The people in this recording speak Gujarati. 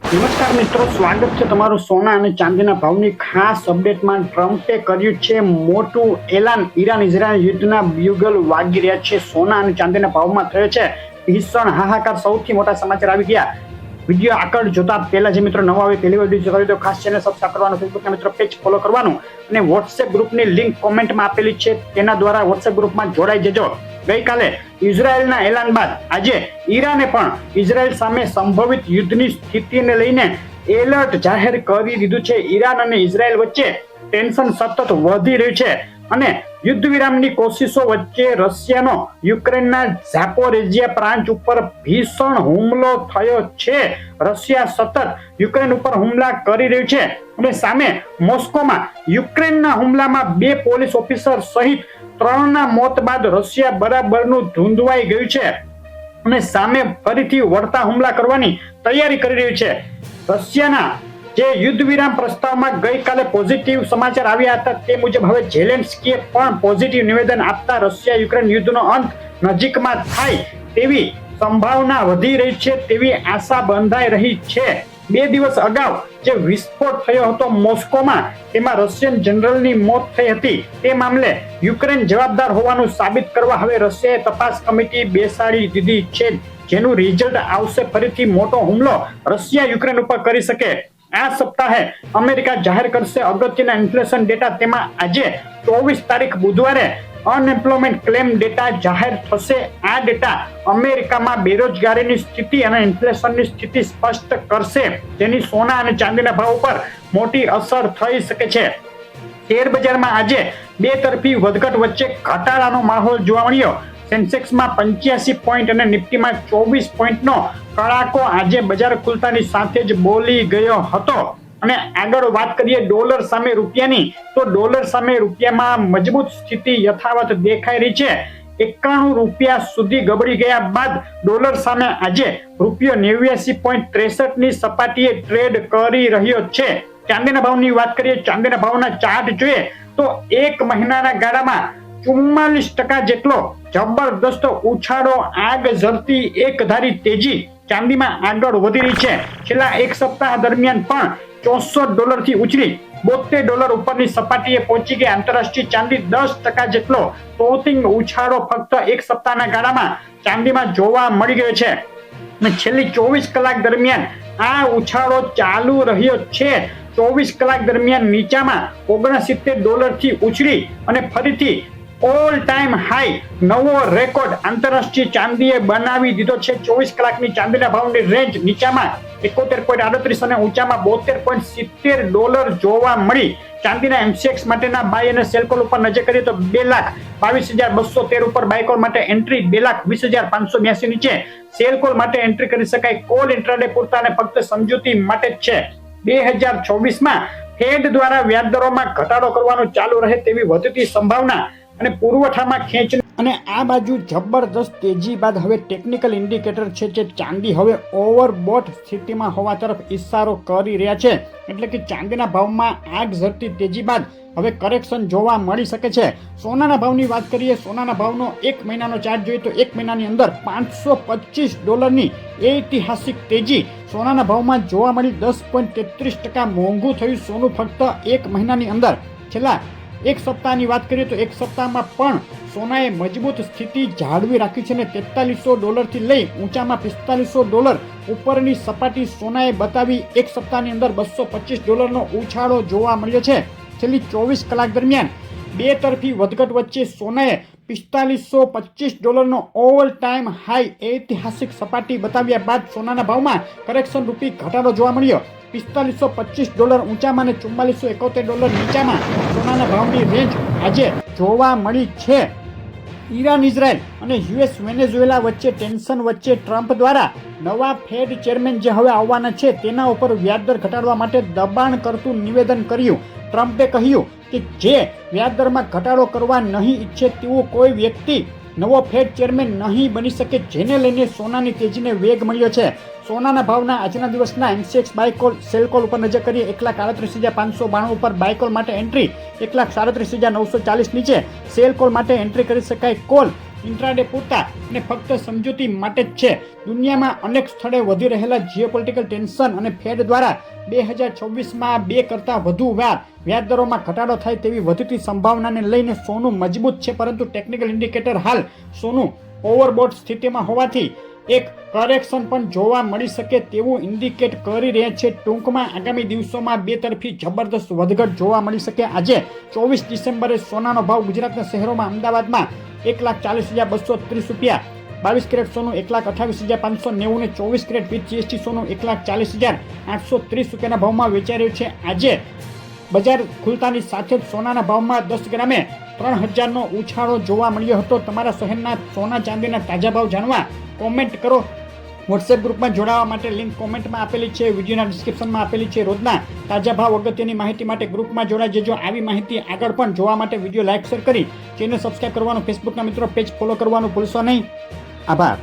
નમસ્કાર મિત્રો, સ્વાગત છે તમારું સોના અને ચાંદીના ભાવની ખાસ અપડેટમાં. ટ્રમ્પે કર્યું છે મોટું એલાન. ઈરાન ઇઝરાયલ યુદ્ધના બ્યુગલ વાગી રહ્યા છે. સોના અને ચાંદીના ભાવમાં થયો છે ભીષણ હાહાકાર. સૌથી મોટા સમાચાર આવી ગયા. વિડીયો આગળ જોતા પહેલા જે મિત્રો નવા આવે પહેલી વાર વિડીયો કરી દો. ખાસ ચેનલ સબસ્ક્રાઇબ કરવાનું, ફેસબુકના મિત્રો પેજ ફોલો કરવાનું અને વોટ્સએપ ગ્રુપની લિંક કોમેન્ટમાં આપેલી છે, તેના દ્વારા વોટ્સએપ ગ્રુપમાં જોડાઈ જજો. ગઈકાલે ઇઝરાયલના એલાન બાદ આજે ઈરાને પણ ઇઝરાયલ સામે સંભવિત યુદ્ધની સ્થિતિને લઈને એલર્ટ જાહેર કરી દીધું છે. ઈરાન અને ઇઝરાયલ વચ્ચે ટેન્શન સતત વધી રહ્યું છે અને યુદ્ધ વિરામની કોશિશો વચ્ચે રશિયાનો યુક્રેનના ઝાપોરેઝિયા પ્રાંત ઉપર ભીષણ હુમલો થયો છે. રશિયા સતત યુક્રેન ઉપર હુમલા કરી રહ્યું છે અને સામે મોસ્કોમાં યુક્રેનના હુમલામાં 2 પોલીસ ઓફિસર સહિત 3ના મોત બાદ રશિયા બરાબરનું ધૂંધવાઈ ગયું છે અને સામે ફરીથી વળતા હુમલા કરવાની તૈયારી કરી રહ્યું છે. રશિયાના જે યુદ્ધ વિરામ પ્રસ્તાવમાં ગઈકાલે પોઝિટિવ સમાચાર આવ્યા હતા, તે મુજબ હવે ઝેલેન્સ્કીએ પણ પોઝિટિવ નિવેદન આપતા રશિયા યુક્રેન યુદ્ધનો અંત નજીકમાં થાય તેવી સંભાવના વધી રહી છે તેવી આશા બંધાઈ રહી છે. 2 દિવસ અગાઉ જે વિસ્ફોટ થયો હતો મોસ્કોમાં, તેમાં રશિયન જનરલની મોત થઈ હતી. તે મામલે યુક્રેન જવાબદાર હોવાનું સાબિત કરવા હવે રશિયાએ તપાસ કમિટી બેસાડી દીધી છે, જેનું રિઝલ્ટ આવશે ફરીથી મોટો હુમલો રશિયા યુક્રેન ઉપર કરી શકે. આ સપ્તાહે અમેરિકા જાહેર કરશે અગત્યના ઇન્ફ્લેશન ડેટા. તેમાં આજે 24 તારીખ બુધવારે અનએમ્પ્લોયમેન્ટ ક્લેમ ડેટા જાહેર થશે. આ ડેટા અમેરિકામાં બેરોજગારીની સ્થિતિ અને ઇન્ફ્લેશનની સ્થિતિ સ્પષ્ટ કરશે, જેની સોના અને ચાંદીના ભાવ ઉપર મોટી અસર થઈ શકે છે. શેર બજારમાં આજે બે તરફી વધઘટ વચ્ચે ઘટાડાનો માહોલ જોવા મળ્યો. સેન્સેક્સમાં 85 પોઈન્ટ અને નિફ્ટીમાં 24 પોઈન્ટનો કડાકો આજે બજાર ખુલતાની સાથે જ બોલી ગયો હતો. અને આગળ વાત કરીએ ડોલર સામે રૂપિયાની, તો ડોલર સામે રૂપિયામાં મજબૂત સ્થિતિ યથાવત દેખાઈ રહી છે. 91 રૂપિયા સુધી ગબડી ગયા બાદ ડોલર સામે આજે રૂપિયો 89.63 ની સપાટીએ ટ્રેડ કરી રહ્યો છે. ચાંદીના ભાવની વાત કરીએ, ચાંદીના ભાવના ચાર્ટ જોઈએ તો 1 મહિનાના ગાળામાં 44% જેટલો જબરદસ્ત ઉછાળો, આગ ઝરતી એકધારી તેજી ચાંદીમાં આગળ વધી રહી છે. છેલ્લા 1 સપ્તાહ દરમિયાન પણ $64 થી ઉછળી $72 ઉપરની સપાટીએ પહોંચી ગઈ. આંતરરાષ્ટ્રીય ચાંદી 10% જેટલો તોતિંગ ઉછાળો ફક્ત 1 સપ્તાહના ગાળામાં ચાંદીમાં જોવા મળી ગયો છે. અને છેલ્લી 24 કલાક દરમિયાન આ ઉછાળો ચાલુ રહ્યો છે. 24 કલાક દરમિયાન નીચામાં $69 થી ઉછળી અને ફરીથી ઓલ ટાઈમ હાઈ નવો રેકોર્ડ આંતરરાષ્ટ્રીય ચાંદીએ બનાવી દીધો છે. 24 કલાકની ચાંદીના ભાવની રેન્જ નીચામાં 71.38 અને ઊંચામાં $72.70 જોવા મળી. ચાંદીના MCX માટેના બાય અને સેલ કોલ ઉપર નજર કરીએ તો 2,22,213 ઉપર બાય કોલ માટે એન્ટ્રી, 2,20,582 નીચે સેલ કોલ માટે એન્ટ્રી કરી શકાય. કોલ ઇન્ટ્રાડે પૂરતા અને ફક્ત સમજૂતી માટે જ છે. 2024માં ફેડ દ્વારા વ્યાજદરોમાં ઘટાડો કરવાનું ચાલુ રહે તેવી વધતી સંભાવના અને પુરવઠામાં ખેંચ. અને આ બાજુ જબરદસ્ત તેજી બાદ હવે ટેકનિકલ ઇન્ડિકેટર છે જે ચાંદી હવે ઓવરબોટ સ્થિતિમાં હોવા તરફ ઇશારો કરી રહ્યા છે. એટલે કે ચાંદીના ભાવમાં આગ ઝરતી તેજી બાદ હવે કરેક્શન જોવા મળી શકે છે. સોનાના ભાવની વાત કરીએ, સોનાના ભાવનો 1 મહિનાનો ચાર્ટ જોઈએ તો 1 મહિનાની અંદર $525ની ઐતિહાસિક તેજી સોનાના ભાવમાં જોવા મળી. 10.33% મોંઘું થયું સોનું ફક્ત 1 મહિનાની અંદર. છેલ્લા 1 સપ્તાહની વાત કરીએ તો 1 સપ્તાહમાં પણ સોનાએ મજબૂત સ્થિતિ જાળવી રાખી છે અને $4300 થી લઈ ઊંચામાં $4500 ઉપરની સપાટી સોનાએ બતાવી. 1 સપ્તાહની અંદર $225નો ઉછાળો જોવા મળ્યો છે. છેલ્લી 24 કલાક દરમિયાન બે તરફી વધઘટ વચ્ચે સોનાએ $4525નો ઓલ ટાઈમ હાઈ ઐતિહાસિક સપાટી બતાવ્યા બાદ સોનાના ભાવમાં કરેક્શન રૂપી ઘટાડો જોવા મળ્યો. $4525 ઊંચામાં અને $4471 નીચામાં સોનાના ભાવની રેન્જ આજે જોવા મળી છે. ઈરાન ઇઝરાયલ અને યુએસ વેનેઝુએલા વચ્ચે ટેન્શન વચ્ચે ટ્રમ્પ દ્વારા નવા ફેડ ચેરમેન જે હવે આવવાના છે તેના ઉપર વ્યાજદર ઘટાડવા માટે દબાણ કરતું નિવેદન કર્યું. ટ્રમ્પે કહ્યું કે જે વ્યાજદરમાં ઘટાડો કરવા નહીં ઈચ્છે તેવો કોઈ વ્યક્તિ નવો ફેડ ચેરમેન નહીં બની શકે, જેને લઈને સોનાની તેજીને વેગ મળ્યો છે. સોનાના ભાવના આજના દિવસના MCX buy call sell call ઉપર નજર કરીએ 1,38,592 ઉપર બાય કોલ માટે એન્ટ્રી, 1,37,940 નીચે સેલ કોલ માટે એન્ટ્રી કરી શકાય. કોલ ઇન્ટ્રાડે પૂરતા અને ફક્ત સમજૂતી માટે જ છે. દુનિયામાં અનેક સ્થળે વધી રહેલા જીઓપોલિટિકલ ટેન્શન અને ફેડ દ્વારા 2026માં 2 કરતાં વધુ વાર વ્યાજદરોમાં ઘટાડો થાય તેવી વધતી સંભાવનાને લઈને સોનું મજબૂત છે, પરંતુ ટેકનિકલ ઇન્ડિકેટર હાલ સોનું ઓવરબોટ સ્થિતિમાં હોવાથી એક કરેક્શન પણ જોવા મળી શકે તેવું ઇન્ડિકેટ કરી રહ્યા છે. ટૂંકમાં આગામી દિવસોમાં બે તરફી જબરદસ્ત વધઘટ જોવા મળી શકે. આજે 24 ડિસેમ્બરે સોનાનો ભાવ ગુજરાતના શહેરોમાં અમદાવાદમાં 1,40,230 રૂપિયા, 22 કેરેટ સોનું 1,28,590 ને 24 કેરેટ વિથ જીએસટી સોનું 1,40,830 રૂપિયાના ભાવમાં વેચાઈ રહ્યું છે. આજે બજાર ખુલતાની સાથે જ સોનાના ભાવમાં 10 ગ્રામે 3,000નો ઉછાળો જોવા મળ્યો હતો. તમારા શહેરના સોના ચાંદીના તાજા ભાવ જાણવા કોમેન્ટ કરો. વોટ્સએપ ગ્રુપમાં જોડાવા માટે લિંક કોમેન્ટમાં આપેલી છે, વિડીયોના ડિસ્ક્રિપ્શનમાં આપેલી છે. રોજના તાજા ભાવ અગત્યની માહિતી માટે ગ્રુપમાં જોડાઈ જજો. આવી માહિતી આગળ પણ જોવા માટે વિડીયો લાઇક શેર કરી ચેનલ સબસ્ક્રાઇબ કરવાનું, ફેસબુકના મિત્રો પેજ ફોલો કરવાનું ભૂલશો નહીં. આભાર.